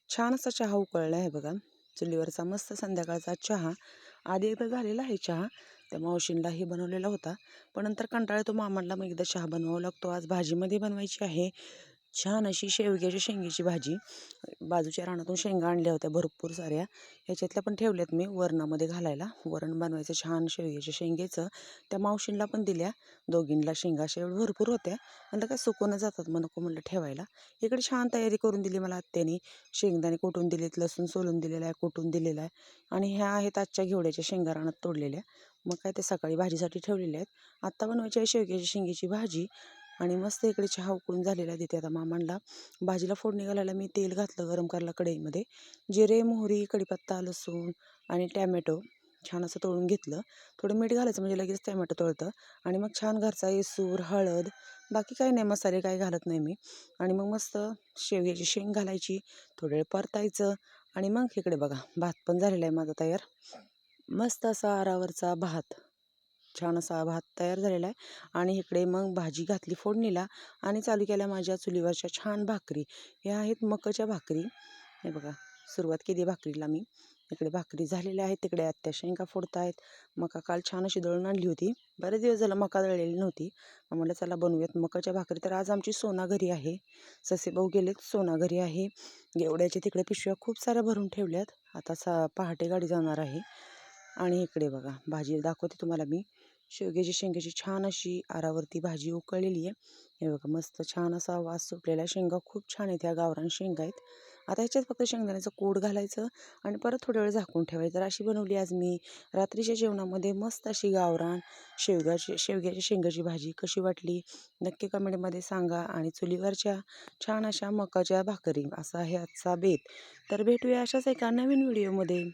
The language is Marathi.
छान असा चहा उकळला आहे बघा. चुलीवरचा मस्त संध्याकाळचा चहा. आधी एकदा झालेला आहे चहा. त्या मावशींलाही बनवलेला होता. पण नंतर कंटाळा येतो मामांना, मग एकदा चहा बनवावा लागतो. आज भाजीमध्ये बनवायची आहे छान अशी शेवग्याच्या शेंगेची भाजी. बाजूच्या रानातून शेंगा आणल्या होत्या भरपूर साऱ्या. ह्याच्यातल्या पण ठेवल्यात मी वरणामध्ये घालायला. वरण बनवायचं छान शेवग्याच्या शेंगेचं. त्या मावशींला पण दिल्या. दोघींना शेंगा अशा एवढ्या भरपूर होत्या. म्हणलं काय सुकून जातात, मग नको म्हणलं ठेवायला. इकडे छान तयारी करून दिली मला आत्याने. शेंगदाणे कुटून दिलेत, लसूण सोलून दिलेला आहे, कुटून दिलेला आहे. आणि ह्या आहेत आजच्या घेवड्याच्या शेंगा रानात तोडलेल्या. मग काय ते सकाळी भाजीसाठी ठेवलेल्या आहेत. आत्ता बनवायची आहे शेवग्याच्या शेंगेची भाजी. आणि मस्त इकडे चहा उकळून झालेला देते आता मामांना. भाजीला फोडणी घालायला मी तेल घातलं गरम करायला कढईमध्ये. जिरे, मोहरी, कढीपत्ता, लसूण आणि टॅमॅटो छान असं तळून घेतलं. थोडं मीठ घालायचं म्हणजे लगेच टॅमॅटो तळतं. आणि मग छान घरचा येसूर, हळद, बाकी काही नाही, मसाले काही घालत नाही मी. आणि मग मस्त शेवग्याची शेंग घालायची, थोडं वेळ परतायचं. आणि मग इकडे बघा भात पण झालेला आहे माझा तयार. मस्त असा आरावरचा भात, छान असा भात तयार झालेला आहे. आणि इकडे मग भाजी घातली फोडणीला आणि चालू केल्या माझ्या चुलीवरच्या छान भाकरी. ह्या आहेत मकाच्या भाकरी. हे बघा, सुरुवात केली भाकरीला मी. इकडे भाकरी झालेल्या आहेत, तिकडे आत्या शेंगा फोडतायत. मका काल छान अशी दळून आणली होती. बरेच दिवस झाला मका दळलेली नव्हती. मग म्हटलं चला बनवूयात मकाच्या भाकरी. तर आज आमची सोना घरी आहे. ससेभाऊ गेलेत, सोना घरी आहे. एवढ्याच्या तिकडे पिशव्या खूप साऱ्या भरून ठेवल्यात. आता पहाटे गाडी जाणार आहे. आणि इकडे बघा भाजी दाखवते तुम्हाला मी. शेवग्याची शेंगाची छान अशी आरावरती भाजी उकळलेली आहे. हे बघा मस्त छान असा वास सुटलेला आहे. शेंगा खूप छान आहेत, ह्या गावरान शेंगा आहेत. आता ह्याच्यात फक्त शेंगदाण्याचं कूट घालायचं आणि परत थोड्या वेळ झाकून ठेवायचं. तर अशी बनवली आज मी रात्रीच्या जेवणामध्ये मस्त अशी गावरान शेवग्याच्या शेंगाची भाजी. कशी वाटली नक्की कमेंटमध्ये सांगा. आणि चुलीवरच्या छान अशा मकाच्या भाकरी, असा आहे आजचा बेत. तर भेटूया अशाच एका नवीन व्हिडिओमध्ये.